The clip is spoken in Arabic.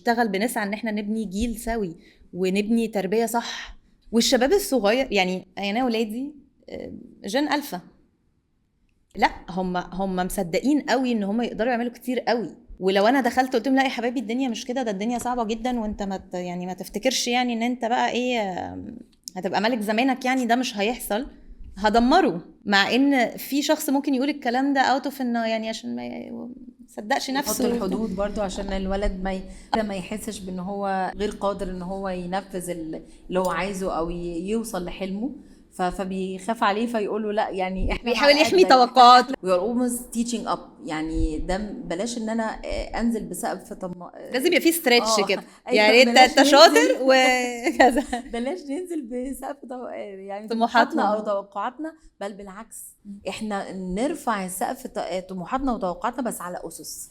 بنشتغل بنسعى ان احنا نبني جيل سوي ونبني تربيه صح. والشباب الصغير يعني انا ولادي جن الفا، لا هم مصدقين قوي ان هم يقدروا يعملوا كتير قوي. ولو انا دخلت قلت لهم لا يا حبايبي الدنيا مش كده، ده الدنيا صعبه جدا، وانت يعني ما تفتكرش يعني ان انت بقى ايه هتبقى ملك زمانك، يعني ده مش هيحصل، هدمره. مع ان في شخص ممكن يقول الكلام ده اوت اوف انه يعني عشان ما يصدقش يحط نفسه الحدود برضو عشان الولد ما يحسش بان هو غير قادر ان هو ينفذ اللي هو عايزه او يوصل لحلمه. فبيخاف عليه فيقول له لا يعني احنا بيحاول مع يحمي قدك احنا توقعاته. we are almost teaching up. يعني ده بلاش ان انا انزل بسقف لازم يبقى في ستريتش كده، ايوه يعني انت بلاش انت شاطر ننزل وكذا. بلاش ننزل بسقف يعني طموحاتنا او طموحاتهم. توقعاتنا، بل بالعكس احنا نرفع سقف طموحاتنا وتوقعاتنا بس على اسس.